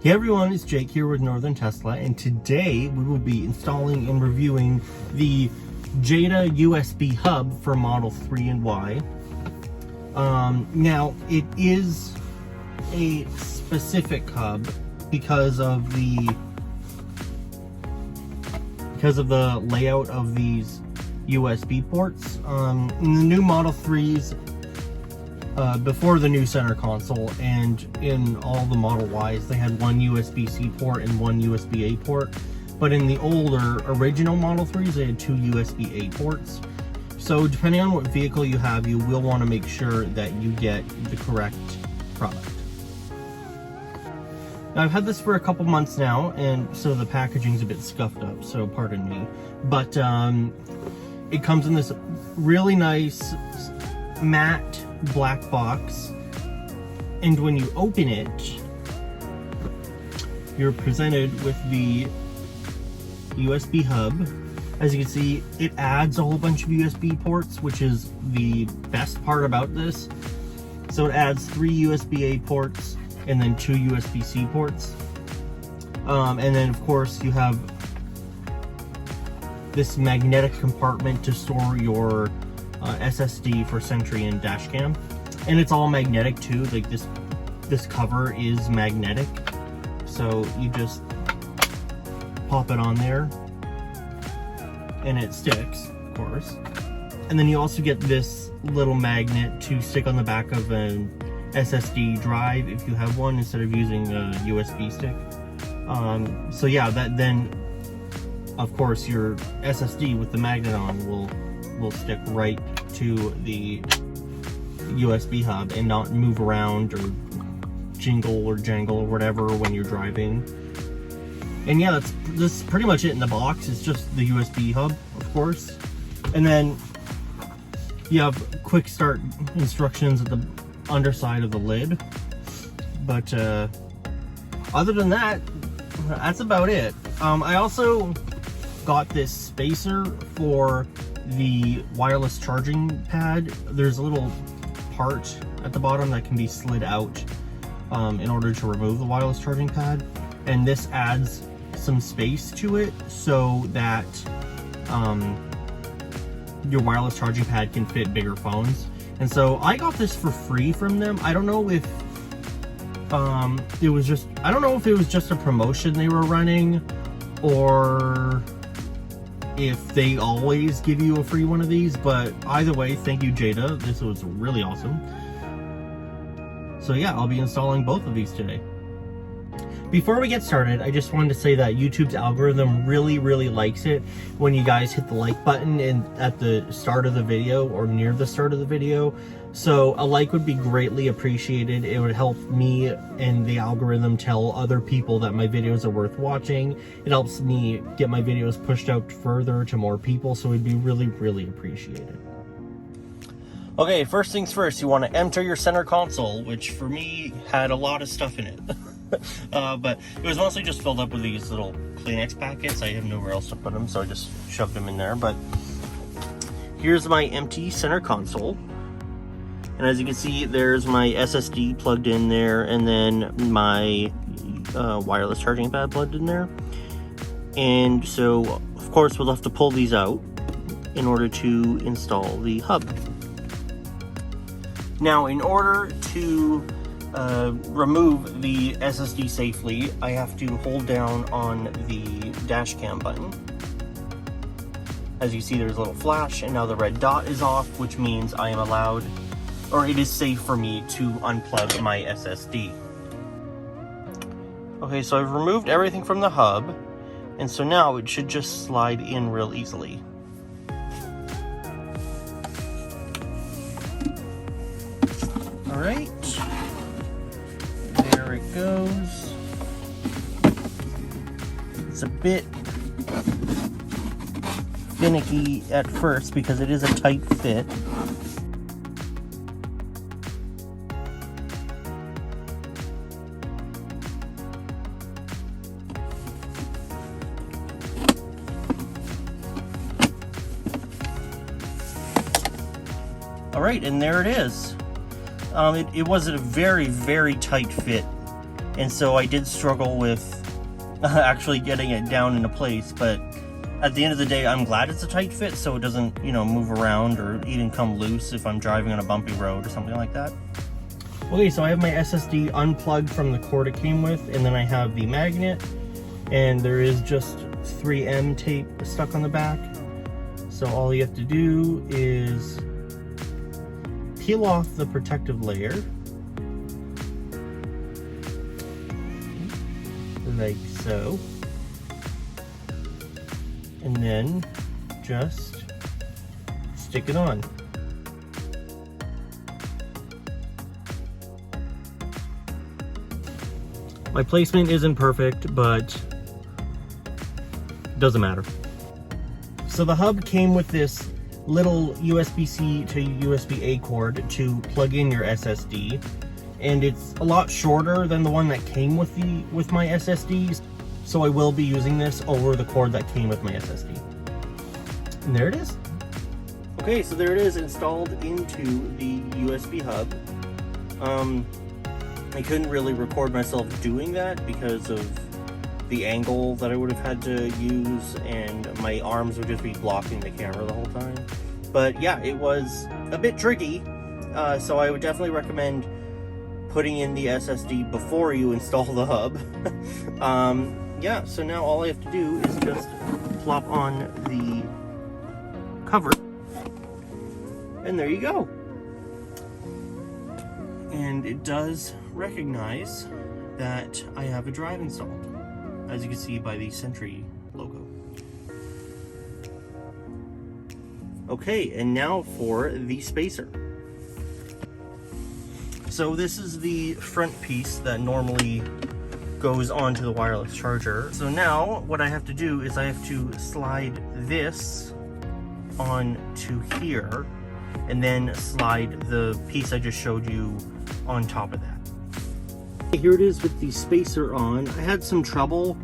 Hey everyone, it's Jake here with Northern Tesla, and today we will be installing and reviewing the Jeda USB Hub for Model 3 and Y. Now, it is a specific hub because of the layout of these USB ports. In the new Model 3s, before the new center console, and in all the Model Ys, they had one USB-C port and one USB-A port. But in the older original Model 3s, they had two USB-A ports. So depending on what vehicle you have, you will want to make sure that you get the correct product. Now, I've had this for a couple months now, and so the packaging's a bit scuffed up, so pardon me. But it comes in this really nice matte black box, and when you open it, you're presented with the USB hub. As you can see, it adds a whole bunch of USB ports, which is the best part about this. So it adds 3 USB-A ports and then 2 USB-C ports. And then of course you have this magnetic compartment to store your SSD for Sentry and Dashcam, and it's all magnetic too. Like this cover is magnetic, so you just pop it on there and it sticks, of course. And then you also get this little magnet to stick on the back of an SSD drive if you have one, instead of using a USB stick. So yeah, that then of course your SSD with the magnet on will stick right to the USB hub and not move around or jingle or jangle or whatever when you're driving. And yeah, this is pretty much it in the box. It's just the USB hub, of course. And then you have quick start instructions at the underside of the lid. But other than that, that's about it. I also got this spacer for the wireless charging pad. There's a little part at the bottom that can be slid out in order to remove the wireless charging pad, and this adds some space to it so that your wireless charging pad can fit bigger phones. And so I got this for free from them. I don't know if it was just a promotion they were running, or if they always give you a free one of these, but either way, thank you, Jeda. This was really awesome. So yeah, I'll be installing both of these today. Before we get started, I just wanted to say that YouTube's algorithm really likes it when you guys hit the like button at the start of the video or near the start of the video. So a like would be greatly appreciated. It would help me and the algorithm tell other people that my videos are worth watching. It helps me get my videos pushed out further to more people, so it'd be really appreciated. Okay, first things first, you want to enter your center console, which for me had a lot of stuff in it. But it was mostly just filled up with these little Kleenex packets. I have nowhere else to put them, so I just shoved them in there. But here's my empty center console. And as you can see, there's my SSD plugged in there, and then my wireless charging pad plugged in there. And so, of course, we'll have to pull these out in order to install the hub. Now, in order to remove the SSD safely, I have to hold down on the dash cam button. As you see, there's a little flash, and now the red dot is off, which means I am allowed, or it is safe for me to unplug my SSD. Okay, so I've removed everything from the hub, and so now it should just slide in real easily. Alright, there it goes. It's a bit finicky at first because it is a tight fit. Alright, and there it is. It was a very tight fit and so I did struggle with actually getting it down into place, but at the end of the day, I'm glad it's a tight fit so it doesn't, you know, move around or even come loose if I'm driving on a bumpy road or something like that. Okay, so I have my SSD unplugged from the cord it came with, and then I have the magnet, and there is just 3M tape stuck on the back. So all you have to do is peel off the protective layer, like so, and then just stick it on. My placement isn't perfect, but doesn't matter. So the hub came with this little USB-C to USB-A cord to plug in your SSD, and it's a lot shorter than the one that came with my SSDs. So I will be using this over the cord that came with my SSD. And there it is. Okay, so there it is installed into the USB hub. I couldn't really record myself doing that because of the angle that I would have had to use, and my arms would just be blocking the camera the whole time. But yeah, it was a bit tricky, so I would definitely recommend putting in the SSD before you install the hub. Yeah, so now all I have to do is just plop on the cover, and there you go. And it does recognize that I have a drive installed, as you can see by the Sentry logo. Okay, and now for the spacer. So this is the front piece that normally goes onto the wireless charger. So now what I have to do is I have to slide this onto here, and then slide the piece I just showed you on top of that. Here it is with the spacer on. I had some trouble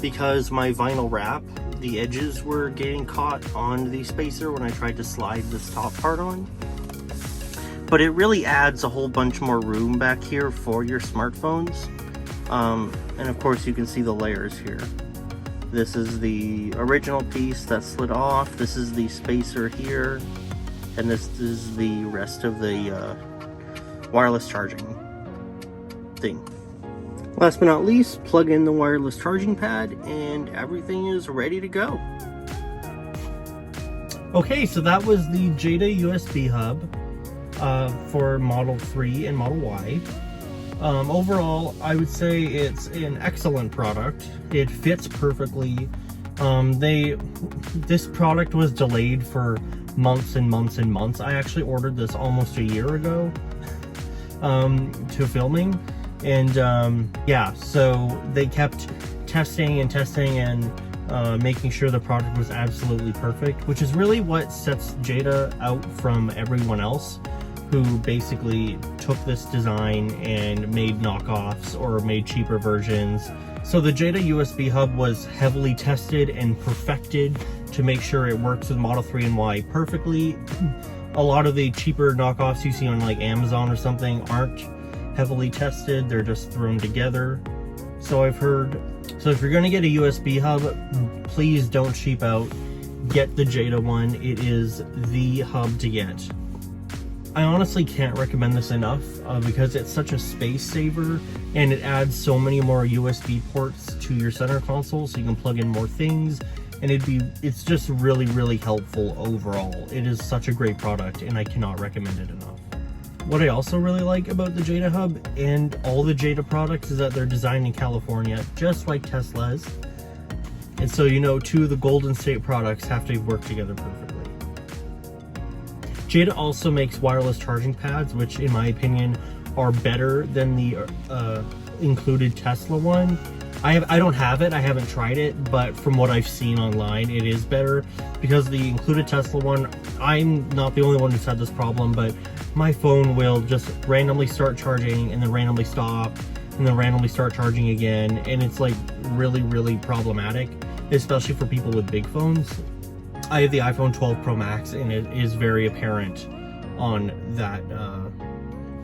because my vinyl wrap, the edges were getting caught on the spacer when I tried to slide this top part on. But it really adds a whole bunch more room back here for your smartphones. And of course you can see the layers here. This is the original piece that slid off, this is the spacer here, and this is the rest of the wireless charging thing. Last but not least, plug in the wireless charging pad and everything is ready to go. Okay, so that was the Jeda USB Hub for Model 3 and Model Y. Overall, I would say it's an excellent product. It fits perfectly. This product was delayed for months and months and months. I actually ordered this almost a year ago to filming, and yeah, so they kept testing and making sure the product was absolutely perfect, which is really what sets Jeda out from everyone else who basically took this design and made knockoffs or made cheaper versions. So the Jeda USB Hub was heavily tested and perfected to make sure it works with Model 3 and Y perfectly. A lot of the cheaper knockoffs you see on like Amazon or something aren't heavily tested, they're just thrown together. So I've heard, so if you're gonna get a USB hub, please don't cheap out. Get the Jeda one, it is the hub to get. I honestly can't recommend this enough because it's such a space saver and it adds so many more USB ports to your center console so you can plug in more things, and it's just really helpful overall. It is such a great product and I cannot recommend it enough. What I also really like about the Jeda Hub and all the Jeda products is that they're designed in California, just like Tesla's. And so, you know, two of the Golden State products have to work together perfectly. Jeda also makes wireless charging pads, which in my opinion are better than the included Tesla one. I don't have it, I haven't tried it, but from what I've seen online, it is better because the included Tesla one, I'm not the only one who's had this problem, but my phone will just randomly start charging and then randomly stop and then randomly start charging again, and it's like really problematic, especially for people with big phones. I have the iPhone 12 Pro Max and it is very apparent on that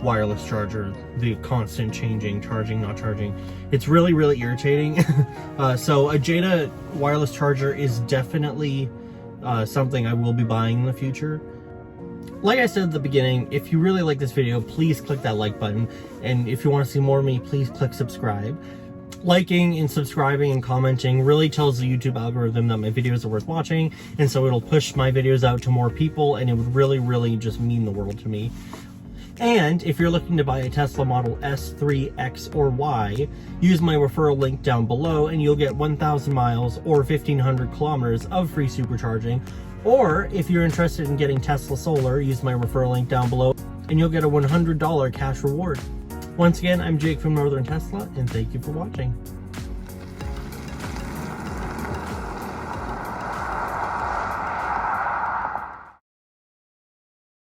wireless charger, the constant changing, charging, not charging. It's really, really irritating. So a Jeda wireless charger is definitely something I will be buying in the future. Like I said at the beginning, if you really like this video, please click that like button. And if you want to see more of me, please click subscribe. Liking and subscribing and commenting really tells the YouTube algorithm that my videos are worth watching, and so it'll push my videos out to more people, and it would really, really just mean the world to me. And if you're looking to buy a Tesla Model S, 3, X, or Y, use my referral link down below and you'll get 1,000 miles or 1,500 kilometers of free supercharging. Or if you're interested in getting Tesla Solar, use my referral link down below and you'll get a $100 cash reward. Once again, I'm Jake from Northern Tesla, and thank you for watching.